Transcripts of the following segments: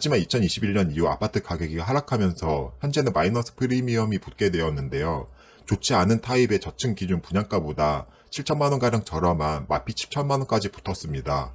하지만 2021년 이후 아파트 가격이 하락하면서 현재는 마이너스 프리미엄이 붙게 되었는데요. 좋지 않은 타입의 저층 기준 분양가보다 7천만원가량 저렴한 마피 10천만원까지 붙었습니다.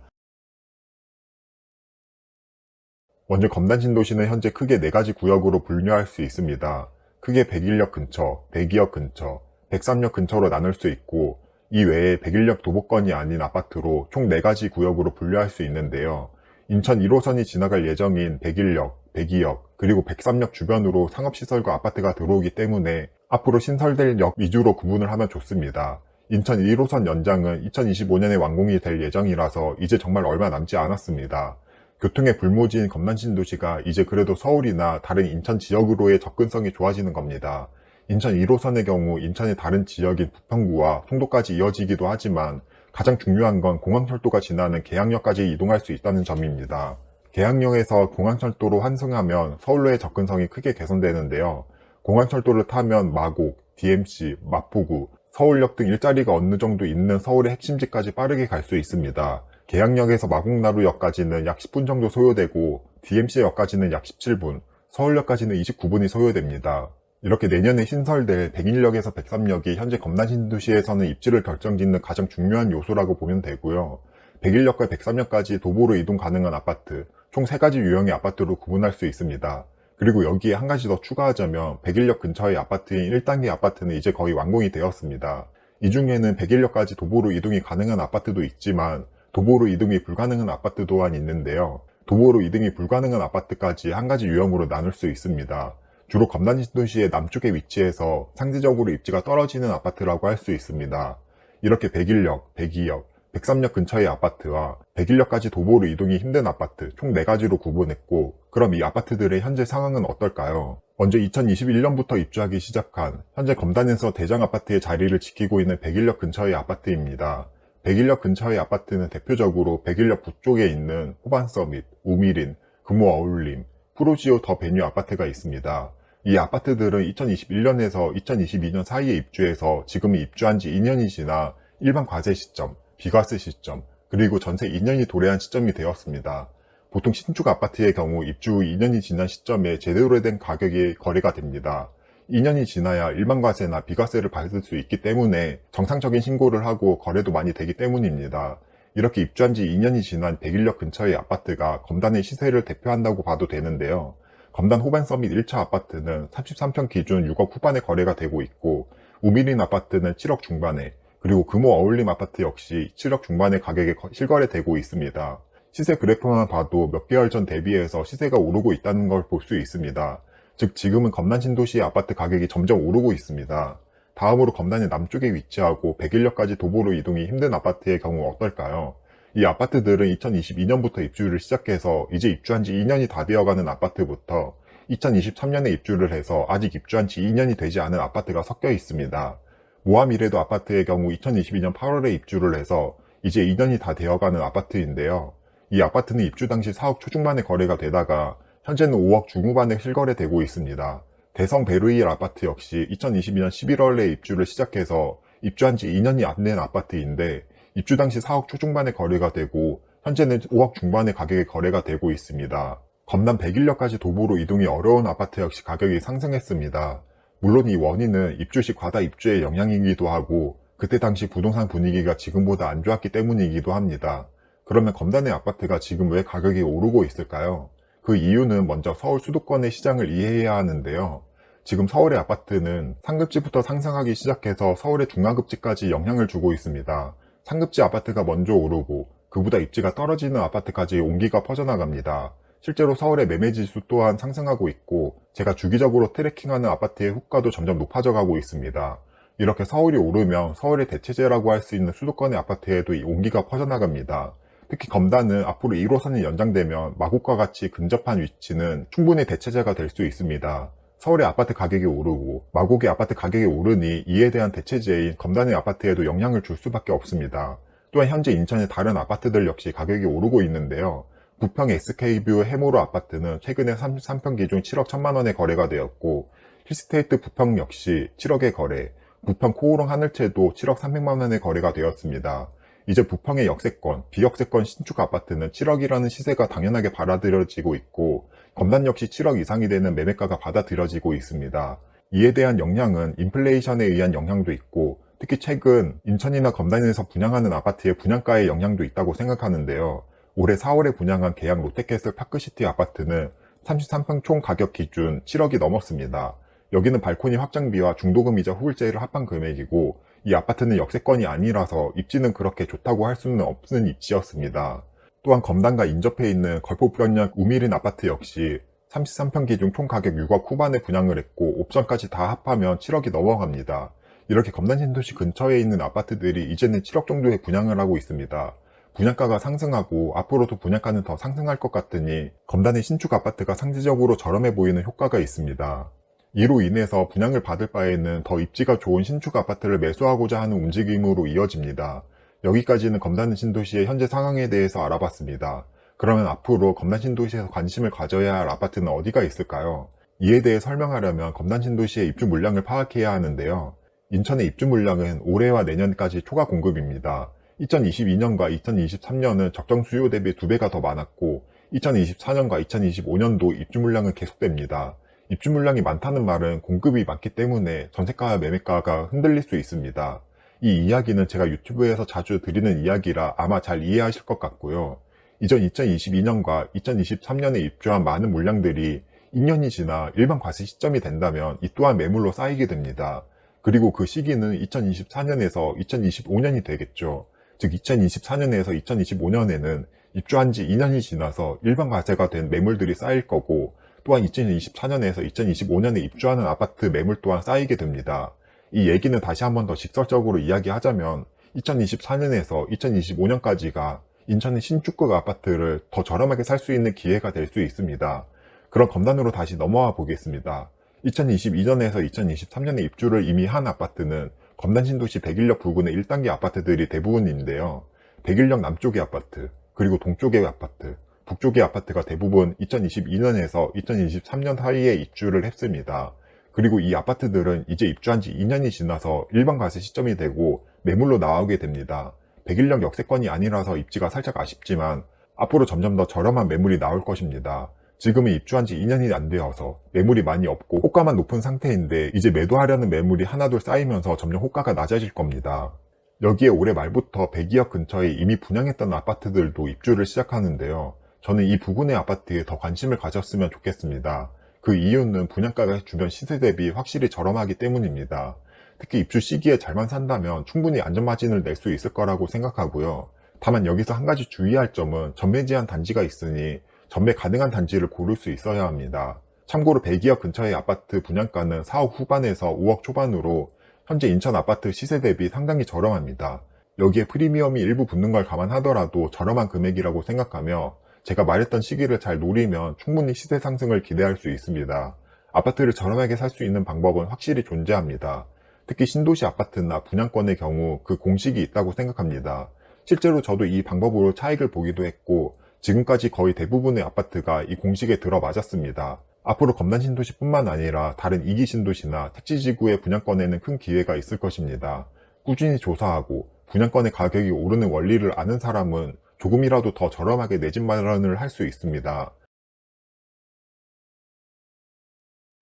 먼저 검단 신도시는 현재 크게 4가지 구역으로 분류할 수 있습니다. 크게 101역 근처, 102역 근처, 103역 근처로 나눌 수 있고, 이 외에 101역 도보권이 아닌 아파트로 총 4가지 구역으로 분류할 수 있는데요. 인천 1호선이 지나갈 예정인 101역, 102역, 그리고 103역 주변으로 상업시설과 아파트가 들어오기 때문에 앞으로 신설될 역 위주로 구분을 하면 좋습니다. 인천 1호선 연장은 2025년에 완공이 될 예정이라서 이제 정말 얼마 남지 않았습니다. 교통의 불모지인 검단신도시가 이제 그래도 서울이나 다른 인천 지역으로의 접근성이 좋아지는 겁니다. 인천 1호선의 경우 인천의 다른 지역인 부평구와 송도까지 이어지기도 하지만 가장 중요한 건 공항철도가 지나는 계양역까지 이동할 수 있다는 점입니다. 계양역에서 공항철도로 환승하면 서울로의 접근성이 크게 개선되는데요. 공항철도를 타면 마곡, DMC, 마포구, 서울역 등 일자리가 어느 정도 있는 서울의 핵심지까지 빠르게 갈 수 있습니다. 계양역에서 마곡나루역까지는 약 10분 정도 소요되고 DMC역까지는 약 17분, 서울역까지는 29분이 소요됩니다. 이렇게 내년에 신설될 101역에서 103역이 현재 검단신도시에서는 입지를 결정짓는 가장 중요한 요소라고 보면 되고요. 101역과 103역까지 도보로 이동 가능한 아파트, 총 3가지 유형의 아파트로 구분할 수 있습니다. 그리고 여기에 한 가지 더 추가하자면 101역 근처의 아파트인 1단계 아파트는 이제 거의 완공이 되었습니다. 이 중에는 101역까지 도보로 이동이 가능한 아파트도 있지만 도보로 이동이 불가능한 아파트 또한 있는데요. 도보로 이동이 불가능한 아파트까지 한 가지 유형으로 나눌 수 있습니다. 주로 검단신도시의 남쪽에 위치해서 상대적으로 입지가 떨어지는 아파트라고 할 수 있습니다. 이렇게 101역, 102역, 103역 근처의 아파트와 101역까지 도보로 이동이 힘든 아파트 총 4가지로 구분했고, 그럼 이 아파트들의 현재 상황은 어떨까요? 먼저 2021년부터 입주하기 시작한 현재 검단에서 대장아파트의 자리를 지키고 있는 101역 근처의 아파트입니다. 101역 근처의 아파트는 대표적으로 101역 북쪽에 있는 호반서밋, 우미린, 금호어울림, 프로지오 더 베뉴 아파트가 있습니다. 이 아파트들은 2021년에서 2022년 사이에 입주해서 지금 입주한 지 2년이 지나 일반 과세 시점, 비과세 시점, 그리고 전세 2년이 도래한 시점이 되었습니다. 보통 신축 아파트의 경우 입주 후 2년이 지난 시점에 제대로 된 가격이 거래가 됩니다. 2년이 지나야 일반 과세나 비과세를 받을 수 있기 때문에 정상적인 신고를 하고 거래도 많이 되기 때문입니다. 이렇게 입주한 지 2년이 지난 101역 근처의 아파트가 검단의 시세를 대표한다고 봐도 되는데요. 검단 호반서밋 1차 아파트는 33평 기준 6억 후반에 거래가 되고 있고, 우미린 아파트는 7억 중반에, 그리고 금호 어울림 아파트 역시 7억 중반의 가격에 실거래되고 있습니다. 시세 그래프만 봐도 몇 개월 전 대비해서 시세가 오르고 있다는 걸 볼 수 있습니다. 즉 지금은 검단 신도시의 아파트 가격이 점점 오르고 있습니다. 다음으로 검단의 남쪽에 위치하고 101역까지 도보로 이동이 힘든 아파트의 경우 어떨까요? 이 아파트들은 2022년부터 입주를 시작해서 이제 입주한 지 2년이 다 되어가는 아파트부터 2023년에 입주를 해서 아직 입주한 지 2년이 되지 않은 아파트가 섞여 있습니다. 모아미래도 아파트의 경우 2022년 8월에 입주를 해서 이제 2년이 다 되어가는 아파트인데요. 이 아파트는 입주 당시 4억 초중반에 거래가 되다가 현재는 5억 중후반에 실거래되고 있습니다. 대성 베르일 아파트 역시 2022년 11월에 입주를 시작해서 입주한 지 2년이 안 된 아파트인데 입주 당시 4억 초중반에 거래가 되고 현재는 5억 중반의 가격에 거래가 되고 있습니다. 검단 101역까지 도보로 이동이 어려운 아파트 역시 가격이 상승했습니다. 물론 이 원인은 입주 시 과다 입주의 영향이기도 하고 그때 당시 부동산 분위기가 지금보다 안 좋았기 때문이기도 합니다. 그러면 검단의 아파트가 지금 왜 가격이 오르고 있을까요? 그 이유는 먼저 서울 수도권의 시장을 이해해야 하는데요. 지금 서울의 아파트는 상급지부터 상승하기 시작해서 서울의 중하급지까지 영향을 주고 있습니다. 상급지 아파트가 먼저 오르고 그보다 입지가 떨어지는 아파트까지 온기가 퍼져나갑니다. 실제로 서울의 매매지수 또한 상승하고 있고 제가 주기적으로 트래킹하는 아파트의 호가도 점점 높아져 가고 있습니다. 이렇게 서울이 오르면 서울의 대체제라고 할 수 있는 수도권의 아파트에도 이 온기가 퍼져나갑니다. 특히 검단은 앞으로 1호선이 연장되면 마곡과 같이 근접한 위치는 충분히 대체제가 될 수 있습니다. 서울의 아파트 가격이 오르고 마곡의 아파트 가격이 오르니 이에 대한 대체제인 검단의 아파트에도 영향을 줄 수밖에 없습니다. 또한 현재 인천의 다른 아파트들 역시 가격이 오르고 있는데요. 부평 SK뷰 해모로 아파트는 최근에 33평 기준 7억 1천만원에 거래가 되었고 힐스테이트 부평 역시 7억에 거래, 부평 코오롱 하늘채도 7억 300만원에 거래가 되었습니다. 이제 부평의 역세권, 비역세권 신축 아파트는 7억이라는 시세가 당연하게 받아들여지고 있고 검단 역시 7억 이상이 되는 매매가가 받아들여지고 있습니다. 이에 대한 영향은 인플레이션에 의한 영향도 있고 특히 최근 인천이나 검단에서 분양하는 아파트의 분양가의 영향도 있다고 생각하는데요. 올해 4월에 분양한 계약 롯데캐슬 파크시티 아파트는 33평 총 가격 기준 7억이 넘었습니다. 여기는 발코니 확장비와 중도금이자 후불제를 합한 금액이고 이 아파트는 역세권이 아니라서 입지는 그렇게 좋다고 할 수는 없는 입지였습니다. 또한 검단과 인접해 있는 걸포변역 우미린 아파트 역시 33평 기준 총 가격 6억 후반에 분양을 했고 옵션까지 다 합하면 7억이 넘어갑니다. 이렇게 검단 신도시 근처에 있는 아파트들이 이제는 7억 정도에 분양을 하고 있습니다. 분양가가 상승하고 앞으로도 분양가는 더 상승할 것 같으니 검단의 신축 아파트가 상대적으로 저렴해 보이는 효과가 있습니다. 이로 인해서 분양을 받을 바에는 더 입지가 좋은 신축 아파트를 매수하고자 하는 움직임으로 이어집니다. 여기까지는 검단 신도시의 현재 상황에 대해서 알아봤습니다. 그러면 앞으로 검단 신도시에서 관심을 가져야 할 아파트는 어디가 있을까요? 이에 대해 설명하려면 검단 신도시의 입주 물량을 파악해야 하는데요. 인천의 입주 물량은 올해와 내년까지 초과 공급입니다. 2022년과 2023년은 적정 수요 대비 2배가 더 많았고 2024년과 2025년도 입주 물량은 계속됩니다. 입주 물량이 많다는 말은 공급이 많기 때문에 전세가와 매매가가 흔들릴 수 있습니다. 이 이야기는 제가 유튜브에서 자주 드리는 이야기라 아마 잘 이해하실 것 같고요. 이전 2022년과 2023년에 입주한 많은 물량들이 2년이 지나 일반 과세 시점이 된다면 이 또한 매물로 쌓이게 됩니다. 그리고 그 시기는 2024년에서 2025년이 되겠죠. 즉 2024년에서 2025년에는 입주한 지 2년이 지나서 일반 과세가 된 매물들이 쌓일 거고 또한 2024년에서 2025년에 입주하는 아파트 매물 또한 쌓이게 됩니다. 이 얘기는 다시 한번 더 직설적으로 이야기하자면 2024년에서 2025년까지가 인천의 신축급 아파트를 더 저렴하게 살 수 있는 기회가 될 수 있습니다. 그럼 검단으로 다시 넘어와 보겠습니다. 2022년에서 2023년에 입주를 이미 한 아파트는 검단 신도시 백일역 부근의 1단계 아파트들이 대부분인데요. 백일역 남쪽의 아파트, 그리고 동쪽의 아파트, 북쪽의 아파트가 대부분 2022년에서 2023년 사이에 입주를 했습니다. 그리고 이 아파트들은 이제 입주한 지 2년이 지나서 일반 과세 시점이 되고 매물로 나오게 됩니다. 백일역 역세권이 아니라서 입지가 살짝 아쉽지만 앞으로 점점 더 저렴한 매물이 나올 것입니다. 지금은 입주한 지 2년이 안 되어서 매물이 많이 없고 호가만 높은 상태인데 이제 매도하려는 매물이 하나둘 쌓이면서 점점 호가가 낮아질 겁니다. 여기에 올해 말부터 백이역 근처에 이미 분양했던 아파트들도 입주를 시작하는데요. 저는 이 부근의 아파트에 더 관심을 가졌으면 좋겠습니다. 그 이유는 분양가가 주변 시세 대비 확실히 저렴하기 때문입니다. 특히 입주 시기에 잘만 산다면 충분히 안전마진을 낼 수 있을 거라고 생각하고요. 다만 여기서 한 가지 주의할 점은 전매 제한 단지가 있으니 전매 가능한 단지를 고를 수 있어야 합니다. 참고로 백이역 근처의 아파트 분양가는 4억 후반에서 5억 초반으로 현재 인천 아파트 시세 대비 상당히 저렴합니다. 여기에 프리미엄이 일부 붙는 걸 감안하더라도 저렴한 금액이라고 생각하며 제가 말했던 시기를 잘 노리면 충분히 시세 상승을 기대할 수 있습니다. 아파트를 저렴하게 살 수 있는 방법은 확실히 존재합니다. 특히 신도시 아파트나 분양권의 경우 그 공식이 있다고 생각합니다. 실제로 저도 이 방법으로 차익을 보기도 했고 지금까지 거의 대부분의 아파트가 이 공식에 들어맞았습니다. 앞으로 검단 신도시뿐만 아니라 다른 2기 신도시나 택지지구의 분양권에는 큰 기회가 있을 것입니다. 꾸준히 조사하고 분양권의 가격이 오르는 원리를 아는 사람은 조금이라도 더 저렴하게 내 집 마련을 할 수 있습니다.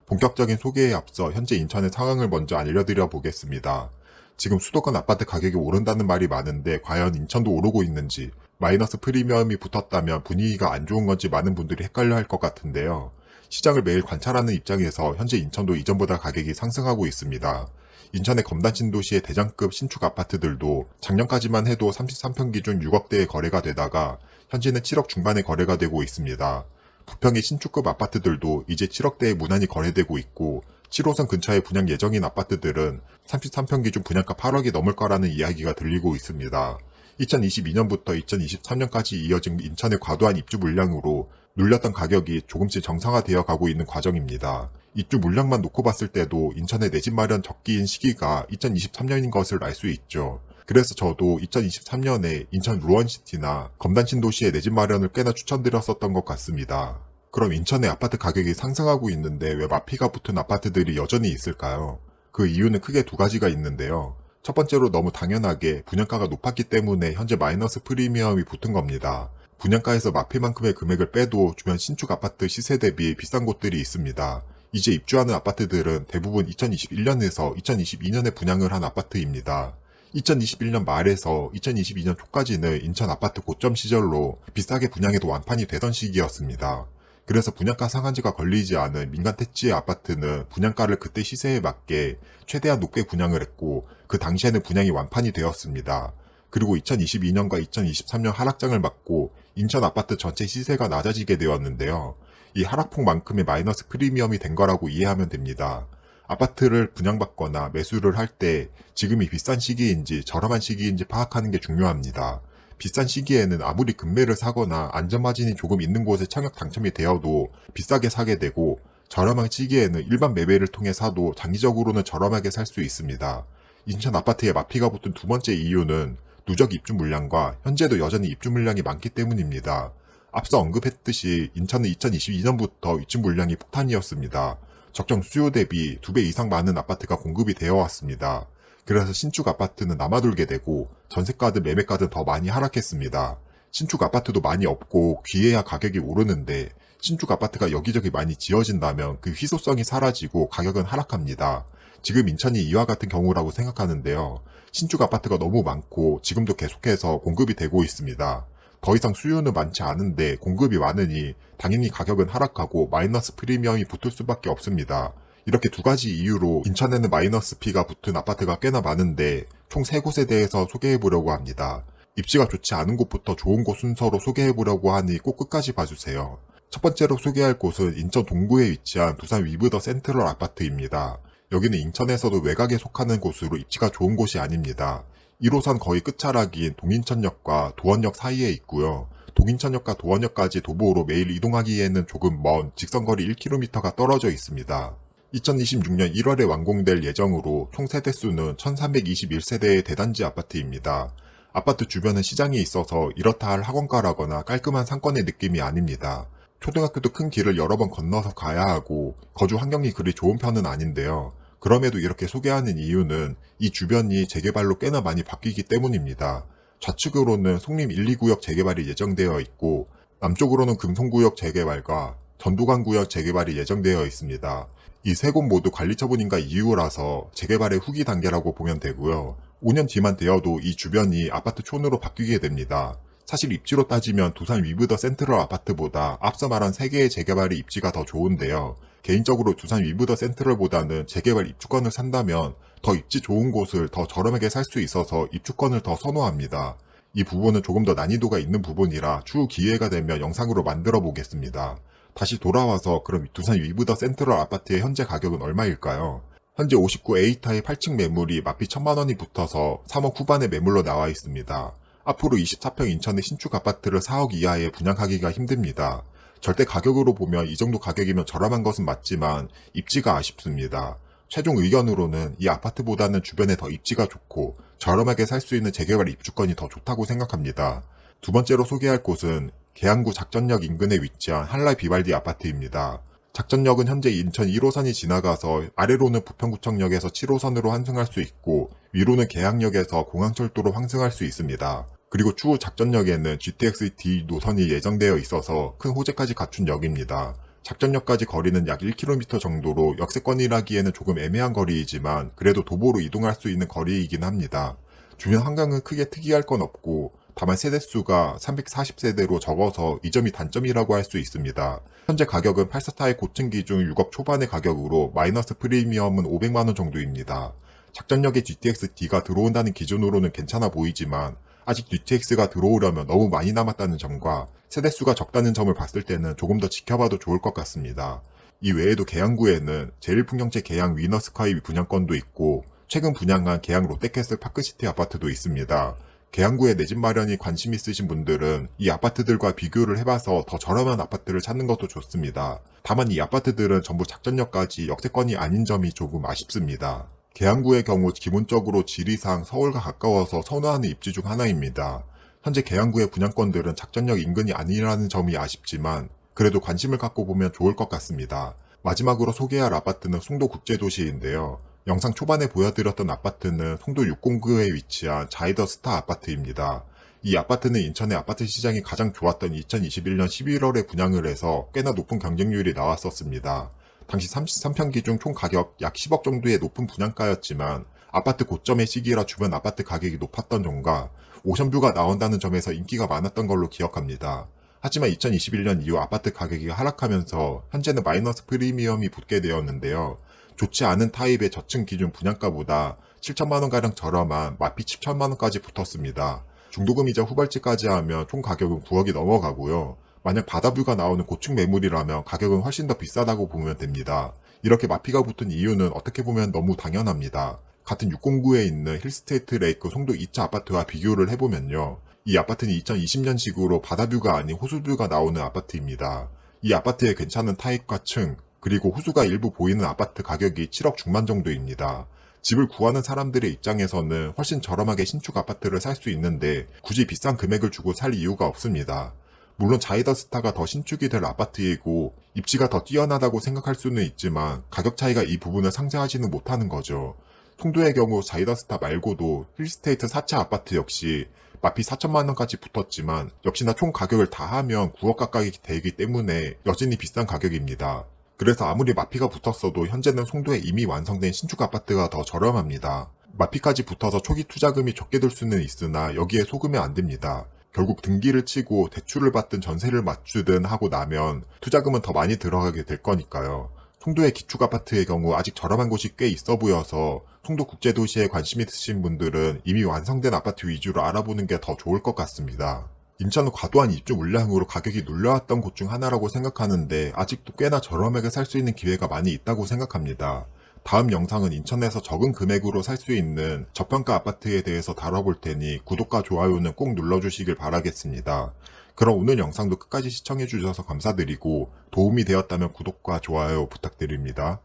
본격적인 소개에 앞서 현재 인천의 상황을 먼저 알려드려 보겠습니다. 지금 수도권 아파트 가격이 오른다는 말이 많은데 과연 인천도 오르고 있는지, 마이너스 프리미엄이 붙었다면 분위기가 안 좋은 건지 많은 분들이 헷갈려 할 것 같은데요. 시장을 매일 관찰하는 입장에서 현재 인천도 이전보다 가격이 상승하고 있습니다. 인천의 검단 신도시의 대장급 신축 아파트들도 작년까지만 해도 33평 기준 6억대의 거래가 되다가 현재는 7억 중반에 거래가 되고 있습니다. 부평의 신축급 아파트들도 이제 7억대에 무난히 거래되고 있고 7호선 근처에 분양 예정인 아파트들은 33평 기준 분양가 8억이 넘을 거라는 이야기가 들리고 있습니다. 2022년부터 2023년까지 이어진 인천의 과도한 입주 물량으로 눌렸던 가격이 조금씩 정상화되어 가고 있는 과정입니다. 입주 물량만 놓고 봤을 때도 인천의 내 집 마련 적기인 시기가 2023년인 것을 알 수 있죠. 그래서 저도 2023년에 인천 루원시티나 검단 신도시의 내 집 마련을 꽤나 추천드렸었던 것 같습니다. 그럼 인천의 아파트 가격이 상승하고 있는데 왜 마피가 붙은 아파트들이 여전히 있을까요? 그 이유는 크게 두 가지가 있는데요. 첫 번째로 너무 당연하게 분양가가 높았기 때문에 현재 마이너스 프리미엄이 붙은 겁니다. 분양가에서 마필만큼의 금액을 빼도 주변 신축 아파트 시세 대비 비싼 곳들이 있습니다. 이제 입주하는 아파트들은 대부분 2021년에서 2022년에 분양을 한 아파트입니다. 2021년 말에서 2022년 초까지는 인천 아파트 고점 시절로 비싸게 분양해도 완판이 되던 시기였습니다. 그래서 분양가 상한제가 걸리지 않은 민간 택지의 아파트는 분양가를 그때 시세에 맞게 최대한 높게 분양을 했고 그 당시에는 분양이 완판이 되었습니다. 그리고 2022년과 2023년 하락장을 맞고 인천 아파트 전체 시세가 낮아지게 되었는데요. 이 하락폭만큼의 마이너스 프리미엄이 된 거라고 이해하면 됩니다. 아파트를 분양받거나 매수를 할 때 지금이 비싼 시기인지 저렴한 시기인지 파악하는 게 중요합니다. 비싼 시기에는 아무리 금매를 사거나 안전마진이 조금 있는 곳에 청약 당첨이 되어도 비싸게 사게 되고 저렴한 시기에는 일반 매매를 통해 사도 장기적으로는 저렴하게 살 수 있습니다. 인천 아파트에 마피가 붙은 두 번째 이유는 누적 입주 물량과 현재도 여전히 입주 물량이 많기 때문입니다. 앞서 언급했듯이 인천은 2022년부터 입주 물량이 폭탄이었습니다. 적정 수요 대비 2배 이상 많은 아파트가 공급이 되어 왔습니다. 그래서 신축 아파트는 남아돌게 되고 전세가든 매매가든 더 많이 하락했습니다. 신축 아파트도 많이 없고 귀해야 가격이 오르는데 신축 아파트가 여기저기 많이 지어진다면 그 희소성이 사라지고 가격은 하락합니다. 지금 인천이 이와 같은 경우라고 생각하는데요. 신축 아파트가 너무 많고 지금도 계속해서 공급이 되고 있습니다. 더 이상 수요는 많지 않은데 공급이 많으니 당연히 가격은 하락하고 마이너스 프리미엄이 붙을 수밖에 없습니다. 이렇게 두 가지 이유로 인천에는 마이너스 P가 붙은 아파트가 꽤나 많은데 총 3곳에 대해서 소개해보려고 합니다. 입지가 좋지 않은 곳부터 좋은 곳 순서로 소개해보려고 하니 꼭 끝까지 봐주세요. 첫 번째로 소개할 곳은 인천 동구에 위치한 두산 위브더 센트럴 아파트입니다. 여기는 인천에서도 외곽에 속하는 곳으로 입지가 좋은 곳이 아닙니다. 1호선 거의 끝자락인 동인천역과 도원역 사이에 있고요. 동인천역과 도원역까지 도보로 매일 이동하기에는 조금 먼 직선거리 1km가 떨어져 있습니다. 2026년 1월에 완공될 예정으로 총 세대수는 1321세대의 대단지 아파트입니다. 아파트 주변은 시장이 있어서 이렇다 할 학원가라거나 깔끔한 상권의 느낌이 아닙니다. 초등학교도 큰 길을 여러 번 건너서 가야 하고 거주 환경이 그리 좋은 편은 아닌데요. 그럼에도 이렇게 소개하는 이유는 이 주변이 재개발로 꽤나 많이 바뀌기 때문입니다. 좌측으로는 송림 1, 2구역 재개발이 예정되어 있고 남쪽으로는 금송구역 재개발과 전두관구역 재개발이 예정되어 있습니다. 이 세 곳 모두 관리처분인가 이후라서 재개발의 후기 단계라고 보면 되고요. 5년 뒤만 되어도 이 주변이 아파트촌으로 바뀌게 됩니다. 사실 입지로 따지면 두산 위브더 센트럴 아파트보다 앞서 말한 3개의 재개발의 입지가 더 좋은데요. 개인적으로 두산 위브더 센트럴보다는 재개발 입주권을 산다면 더 입지 좋은 곳을 더 저렴하게 살 수 있어서 입주권을 더 선호합니다. 이 부분은 조금 더 난이도가 있는 부분이라 추후 기회가 되면 영상으로 만들어 보겠습니다. 다시 돌아와서 그럼 두산 위브더 센트럴 아파트의 현재 가격은 얼마일까요? 현재 59A타의 8층 매물이 마피 1000만원이 붙어서 3억 후반의 매물로 나와 있습니다. 앞으로 24평 인천의 신축 아파트를 4억 이하에 분양하기가 힘듭니다. 절대 가격으로 보면 이 정도 가격이면 저렴한 것은 맞지만 입지가 아쉽습니다. 최종 의견으로는 이 아파트보다는 주변에 더 입지가 좋고 저렴하게 살 수 있는 재개발 입주권이 더 좋다고 생각합니다. 두 번째로 소개할 곳은 계양구 작전역 인근에 위치한 한라 비발디 아파트입니다. 작전역은 현재 인천 1호선이 지나가서 아래로는 부평구청역에서 7호선으로 환승할 수 있고 위로는 계양역에서 공항철도로 환승할 수 있습니다. 그리고 추후 작전역에는 GTX-D 노선이 예정되어 있어서 큰 호재까지 갖춘 역입니다. 작전역까지 거리는 약 1km 정도로 역세권이라기에는 조금 애매한 거리이지만 그래도 도보로 이동할 수 있는 거리이긴 합니다. 주변 환경은 크게 특이할 건 없고 다만 세대수가 340세대로 적어서 이 점이 단점이라고 할 수 있습니다. 현재 가격은 8사타의 고층 기준 6억 초반의 가격으로 마이너스 프리미엄은 500만원 정도입니다. 작전역에 GTX-D가 들어온다는 기준으로는 괜찮아 보이지만 아직 GTX가 들어오려면 너무 많이 남았다는 점과 세대수가 적다는 점을 봤을 때는 조금 더 지켜봐도 좋을 것 같습니다. 이 외에도 계양구에는 제1풍경채 계양 위너스카이 분양권도 있고 최근 분양한 계양 롯데캐슬 파크시티 아파트도 있습니다. 계양구에 내 집 마련이 관심 있으신 분들은 이 아파트들과 비교를 해봐서 더 저렴한 아파트를 찾는 것도 좋습니다. 다만 이 아파트들은 전부 작전역까지 역세권이 아닌 점이 조금 아쉽습니다. 계양구의 경우 기본적으로 지리상 서울과 가까워서 선호하는 입지 중 하나입니다. 현재 계양구의 분양권들은 작전역 인근이 아니라는 점이 아쉽지만 그래도 관심을 갖고 보면 좋을 것 같습니다. 마지막으로 소개할 아파트는 송도국제도시인데요. 영상 초반에 보여드렸던 아파트는 송도 609에 위치한 자이더 스타 아파트입니다. 이 아파트는 인천의 아파트 시장이 가장 좋았던 2021년 11월에 분양을 해서 꽤나 높은 경쟁률이 나왔었습니다. 당시 33평기 중 총 가격 약 10억 정도의 높은 분양가였지만 아파트 고점의 시기라 주변 아파트 가격이 높았던 점과 오션뷰가 나온다는 점에서 인기가 많았던 걸로 기억합니다. 하지만 2021년 이후 아파트 가격이 하락하면서 현재는 마이너스 프리미엄이 붙게 되었는데요. 좋지 않은 타입의 저층 기준 분양가보다 7천만원가량 저렴한 마피 10천만원까지 붙었습니다. 중도금이자 후발지까지 하면 총 가격은 9억이 넘어가고요. 만약 바다뷰가 나오는 고층 매물이라면 가격은 훨씬 더 비싸다고 보면 됩니다. 이렇게 마피가 붙은 이유는 어떻게 보면 너무 당연합니다. 같은 609에 있는 힐스테이트 레이크 송도 2차 아파트와 비교를 해보면요. 이 아파트는 2020년식으로 바다뷰가 아닌 호수뷰가 나오는 아파트입니다. 이 아파트의 괜찮은 타입과 층, 그리고 호수가 일부 보이는 아파트 가격이 7억 중반 정도입니다. 집을 구하는 사람들의 입장에서는 훨씬 저렴하게 신축 아파트를 살 수 있는데 굳이 비싼 금액을 주고 살 이유가 없습니다. 물론 자이더스타가 더 신축이 될 아파트이고 입지가 더 뛰어나다고 생각할 수는 있지만 가격 차이가 이 부분을 상쇄하지는 못하는 거죠. 송도의 경우 자이더스타 말고도 힐스테이트 4차 아파트 역시 마피 4천만원까지 붙었지만 역시나 총 가격을 다 하면 9억 가까이 되기 때문에 여전히 비싼 가격입니다. 그래서 아무리 마피가 붙었어도 현재는 송도에 이미 완성된 신축 아파트가 더 저렴합니다. 마피까지 붙어서 초기 투자금이 적게 들 수는 있으나 여기에 속으면 안 됩니다. 결국 등기를 치고 대출을 받든 전세를 맞추든 하고 나면 투자금은 더 많이 들어가게 될 거니까요. 송도의 기축 아파트의 경우 아직 저렴한 곳이 꽤 있어 보여서 송도 국제도시에 관심 있으신 분들은 이미 완성된 아파트 위주로 알아보는 게 더 좋을 것 같습니다. 인천은 과도한 입주 물량으로 가격이 눌려왔던 곳 중 하나라고 생각하는데 아직도 꽤나 저렴하게 살 수 있는 기회가 많이 있다고 생각합니다. 다음 영상은 인천에서 적은 금액으로 살 수 있는 저평가 아파트에 대해서 다뤄볼 테니 구독과 좋아요는 꼭 눌러주시길 바라겠습니다. 그럼 오늘 영상도 끝까지 시청해주셔서 감사드리고 도움이 되었다면 구독과 좋아요 부탁드립니다.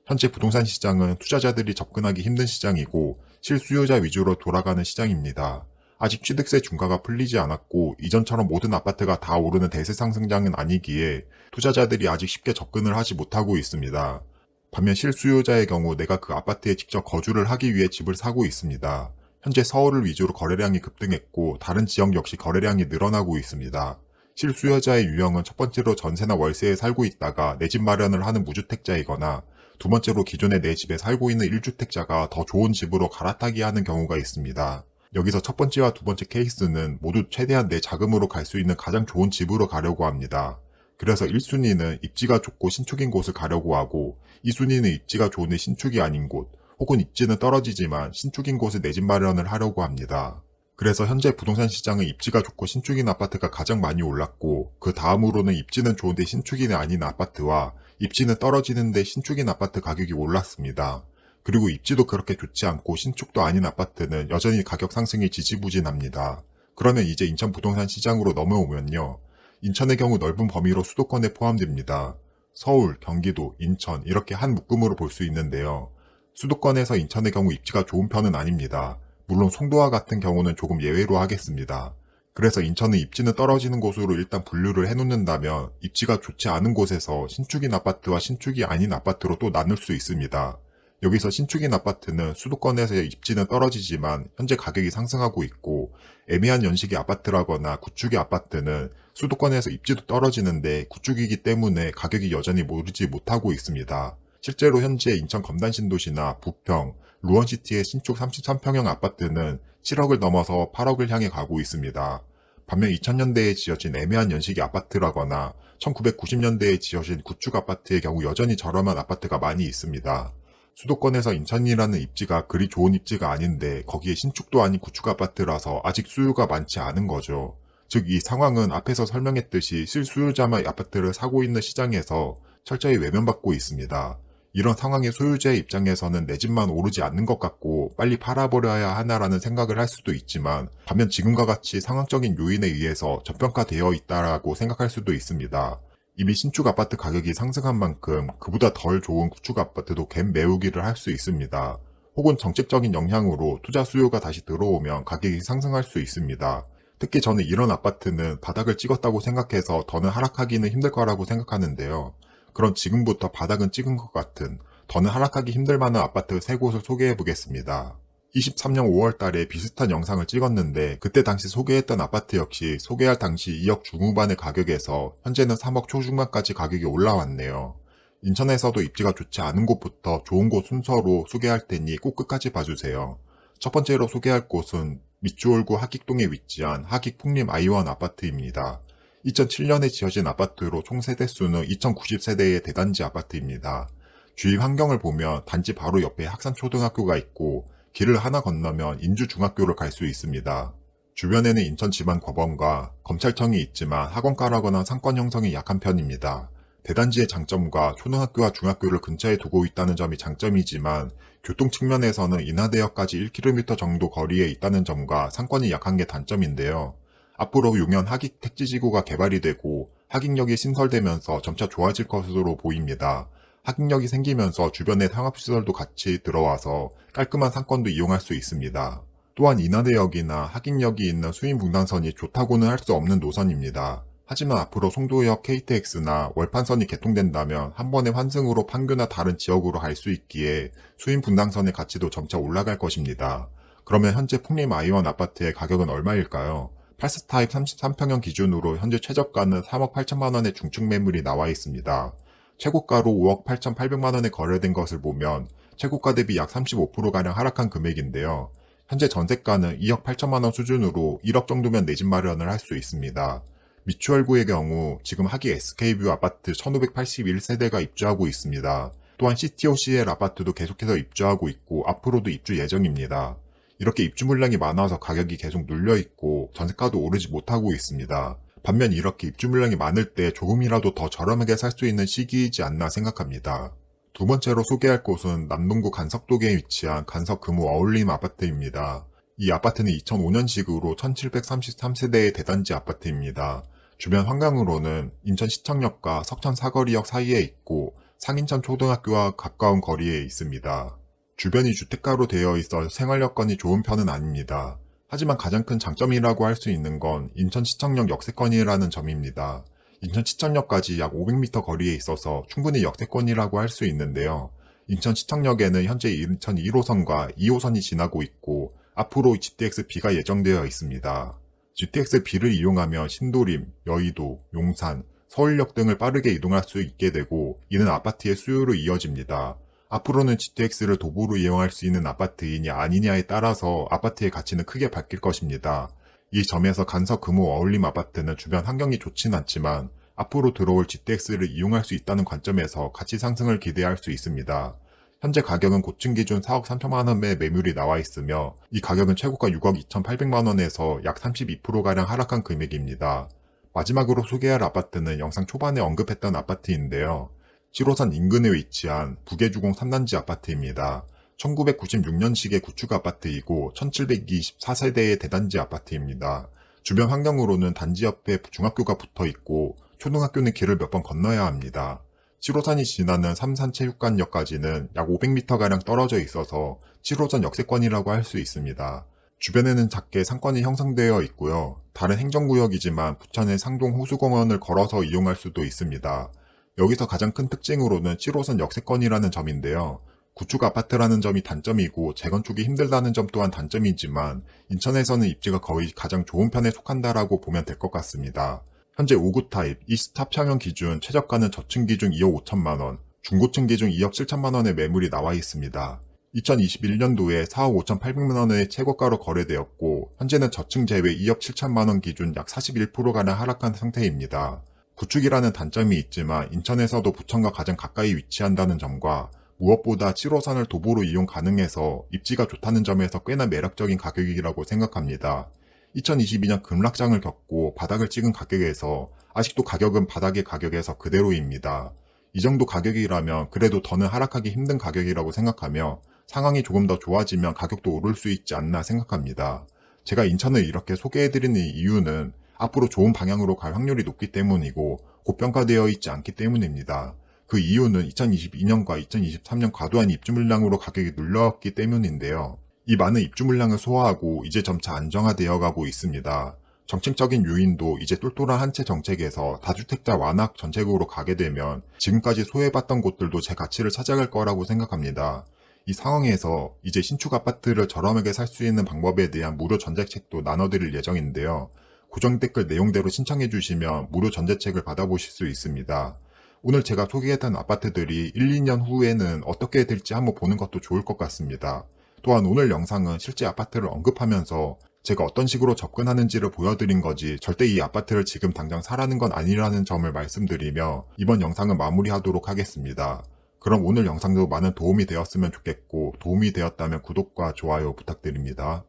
현재 부동산 시장은 투자자들이 접근하기 힘든 시장이고 실수요자 위주로 돌아가는 시장입니다. 아직 취득세 중과가 풀리지 않았고 이전처럼 모든 아파트가 다 오르는 대세 상승장은 아니기에 투자자들이 아직 쉽게 접근을 하지 못하고 있습니다. 반면 실수요자의 경우 내가 그 아파트에 직접 거주를 하기 위해 집을 사고 있습니다. 현재 서울을 위주로 거래량이 급등했고 다른 지역 역시 거래량이 늘어나고 있습니다. 실수요자의 유형은 첫 번째로 전세나 월세에 살고 있다가 내 집 마련을 하는 무주택자이거나 두 번째로 기존에 내 집에 살고 있는 1주택자가 더 좋은 집으로 갈아타기 하는 경우가 있습니다. 여기서 첫 번째와 두 번째 케이스는 모두 최대한 내 자금으로 갈 수 있는 가장 좋은 집으로 가려고 합니다. 그래서 1순위는 입지가 좋고 신축인 곳을 가려고 하고 2순위는 입지가 좋은데 신축이 아닌 곳 혹은 입지는 떨어지지만 신축인 곳에 내 집 마련을 하려고 합니다. 그래서 현재 부동산 시장은 입지가 좋고 신축인 아파트가 가장 많이 올랐고 그 다음으로는 입지는 좋은데 신축이 아닌 아파트와 입지는 떨어지는데 신축인 아파트 가격이 올랐습니다. 그리고 입지도 그렇게 좋지 않고 신축도 아닌 아파트는 여전히 가격 상승이 지지부진합니다. 그러면 이제 인천 부동산 시장으로 넘어오면요. 인천의 경우 넓은 범위로 수도권에 포함됩니다. 서울, 경기도, 인천 이렇게 한 묶음으로 볼 수 있는데요. 수도권에서 인천의 경우 입지가 좋은 편은 아닙니다. 물론 송도와 같은 경우는 조금 예외로 하겠습니다. 그래서 인천은 입지는 떨어지는 곳으로 일단 분류를 해놓는다면 입지가 좋지 않은 곳에서 신축인 아파트와 신축이 아닌 아파트로 또 나눌 수 있습니다. 여기서 신축인 아파트는 수도권에서의 입지는 떨어지지만 현재 가격이 상승하고 있고 애매한 연식의 아파트라거나 구축의 아파트는 수도권에서 입지도 떨어지는데 구축이기 때문에 가격이 여전히 오르지 못하고 있습니다. 실제로 현재 인천 검단신도시나 부평, 루원시티의 신축 33평형 아파트는 7억을 넘어서 8억을 향해 가고 있습니다. 반면 2000년대에 지어진 애매한 연식의 아파트라거나 1990년대에 지어진 구축 아파트의 경우 여전히 저렴한 아파트가 많이 있습니다. 수도권에서 인천이라는 입지가 그리 좋은 입지가 아닌데 거기에 신축도 아닌 구축 아파트라서 아직 수요가 많지 않은 거죠. 즉 이 상황은 앞에서 설명했듯이 실수요자만 아파트를 사고 있는 시장에서 철저히 외면받고 있습니다. 이런 상황의 소유자의 입장에서는 내 집만 오르지 않는 것 같고 빨리 팔아버려야 하나라는 생각을 할 수도 있지만 반면 지금과 같이 상황적인 요인에 의해서 저평가되어 있다라고 생각할 수도 있습니다. 이미 신축 아파트 가격이 상승한 만큼 그보다 덜 좋은 구축 아파트도 갭 메우기를 할 수 있습니다. 혹은 정책적인 영향으로 투자 수요가 다시 들어오면 가격이 상승할 수 있습니다. 특히 저는 이런 아파트는 바닥을 찍었다고 생각해서 더는 하락하기는 힘들 거라고 생각하는데요. 그럼 지금부터 바닥은 찍은 것 같은 더는 하락하기 힘들 만한 아파트 3곳을 소개해 보겠습니다. 23년 5월 달에 비슷한 영상을 찍었는데 그때 당시 소개했던 아파트 역시 소개할 당시 2억 중후반의 가격에서 현재는 3억 초중반까지 가격이 올라왔네요. 인천에서도 입지가 좋지 않은 곳부터 좋은 곳 순서로 소개할 테니 꼭 끝까지 봐주세요. 첫 번째로 소개할 곳은 밑주얼구 하익동에 위치한 하익 풍림 아이원 아파트입니다. 2007년에 지어진 아파트로 총 세대수는 2090세대의 대단지 아파트입니다. 주위 환경을 보면 단지 바로 옆에 학산초등학교가 있고 길을 하나 건너면 인주중학교를 갈 수 있습니다. 주변에는 인천지방법원과 검찰청이 있지만 학원가라거나 상권 형성이 약한 편입니다. 대단지의 장점과 초등학교와 중학교를 근처에 두고 있다는 점이 장점이지만 교통 측면에서는 인하대역까지 1km 정도 거리에 있다는 점과 상권이 약한 게 단점인데요. 앞으로 용현 하익 택지지구가 개발이 되고 하익역이 신설되면서 점차 좋아질 것으로 보입니다. 하익역이 생기면서 주변에 상업시설도 같이 들어와서 깔끔한 상권도 이용할 수 있습니다. 또한 인하대역이나 하익역이 있는 수인분당선이 좋다고는 할 수 없는 노선입니다. 하지만 앞으로 송도역 KTX나 월판선이 개통된다면 한 번의 환승으로 판교나 다른 지역으로 갈 수 있기에 수인분당선의 가치도 점차 올라갈 것입니다. 그러면 현재 풍림 아이원 아파트의 가격은 얼마일까요? 8스타입 33평형 기준으로 현재 최저가는 3억 8천만 원의 중축 매물이 나와 있습니다. 최고가로 5억 8,800만 원에 거래된 것을 보면 최고가 대비 약 35%가량 하락한 금액인데요. 현재 전세가는 2억 8천만 원 수준으로 1억 정도면 내 집 마련을 할 수 있습니다. 미추홀구의 경우 지금 하익 SK뷰 아파트 1581세대가 입주하고 있습니다. 또한 CTOCL 아파트도 계속해서 입주하고 있고 앞으로도 입주 예정입니다. 이렇게 입주 물량이 많아서 가격이 계속 눌려있고 전세가도 오르지 못하고 있습니다. 반면 이렇게 입주 물량이 많을 때 조금이라도 더 저렴하게 살 수 있는 시기이지 않나 생각합니다. 두 번째로 소개할 곳은 남동구 간석동에 위치한 간석금호 어울림 아파트입니다. 이 아파트는 2005년식으로 1733세대의 대단지 아파트입니다. 주변 환경으로는 인천시청역과 석천 사거리역 사이에 있고 상인천 초등학교와 가까운 거리에 있습니다. 주변이 주택가로 되어 있어 생활 여건이 좋은 편은 아닙니다. 하지만 가장 큰 장점이라고 할 수 있는 건 인천시청역 역세권이라는 점입니다. 인천시청역까지 약 500m 거리에 있어서 충분히 역세권이라고 할 수 있는데요. 인천시청역에는 현재 인천 1호선과 2호선이 지나고 있고 앞으로 GTX-B가 예정되어 있습니다. GTX-B를 이용하면 신도림, 여의도, 용산, 서울역 등을 빠르게 이동할 수 있게 되고 이는 아파트의 수요로 이어집니다. 앞으로는 GTX를 도보로 이용할 수 있는 아파트이냐 아니냐에 따라서 아파트의 가치는 크게 바뀔 것입니다. 이 점에서 간석금호 어울림 아파트는 주변 환경이 좋진 않지만 앞으로 들어올 GTX를 이용할 수 있다는 관점에서 가치 상승을 기대할 수 있습니다. 현재 가격은 고층 기준 4억 3천만 원의 매물이 나와 있으며 이 가격은 최고가 6억 2,800만 원에서 약 32%가량 하락한 금액입니다. 마지막으로 소개할 아파트는 영상 초반에 언급했던 아파트인데요. 7호선 인근에 위치한 부계주공 3단지 아파트입니다. 1996년식의 구축 아파트이고 1724세대의 대단지 아파트입니다. 주변 환경으로는 단지 옆에 중학교가 붙어 있고 초등학교는 길을 몇 번 건너야 합니다. 7호선이 지나는 삼산체육관역까지는 약 500m가량 떨어져 있어서 7호선 역세권이라고 할 수 있습니다. 주변에는 작게 상권이 형성되어 있고요. 다른 행정구역이지만 부천의 상동 호수공원을 걸어서 이용할 수도 있습니다. 여기서 가장 큰 특징으로는 7호선 역세권이라는 점인데요. 구축 아파트라는 점이 단점이고 재건축이 힘들다는 점 또한 단점이지만 인천에서는 입지가 거의 가장 좋은 편에 속한다라고 보면 될 것 같습니다. 현재 5구 타입, 이스타 평형 기준 최저가는 저층 기준 2억 5천만 원, 중고층 기준 2억 7천만 원의 매물이 나와 있습니다. 2021년도에 4억 5,800만 원의 최고가로 거래되었고 현재는 저층 제외 2억 7천만 원 기준 약 41%가량 하락한 상태입니다. 구축이라는 단점이 있지만 인천에서도 부천과 가장 가까이 위치한다는 점과 무엇보다 7호선을 도보로 이용 가능해서 입지가 좋다는 점에서 꽤나 매력적인 가격이라고 생각합니다. 2022년 급락장을 겪고 바닥을 찍은 가격에서 아직도 가격은 바닥의 가격에서 그대로입니다. 이 정도 가격이라면 그래도 더는 하락하기 힘든 가격이라고 생각하며 상황이 조금 더 좋아지면 가격도 오를 수 있지 않나 생각합니다. 제가 인천을 이렇게 소개해드리는 이유는 앞으로 좋은 방향으로 갈 확률이 높기 때문이고 고평가되어 있지 않기 때문입니다. 그 이유는 2022년과 2023년 과도한 입주 물량으로 가격이 눌렸기 때문인데요. 이 많은 입주 물량을 소화하고 이제 점차 안정화되어 가고 있습니다. 정책적인 요인도 이제 똘똘한 한 채 정책에서 다주택자 완화 정책으로 가게 되면 지금까지 소외받던 곳들도 제 가치를 찾아갈 거라고 생각합니다. 이 상황에서 이제 신축 아파트를 저렴하게 살 수 있는 방법에 대한 무료 전자책도 나눠드릴 예정인데요. 고정 댓글 내용대로 신청해 주시면 무료 전자책을 받아보실 수 있습니다. 오늘 제가 소개했던 아파트들이 1, 2년 후에는 어떻게 될지 한번 보는 것도 좋을 것 같습니다. 또한 오늘 영상은 실제 아파트를 언급하면서 제가 어떤 식으로 접근하는지를 보여드린 거지 절대 이 아파트를 지금 당장 사라는 건 아니라는 점을 말씀드리며 이번 영상은 마무리하도록 하겠습니다. 그럼 오늘 영상도 많은 도움이 되었으면 좋겠고 도움이 되었다면 구독과 좋아요 부탁드립니다.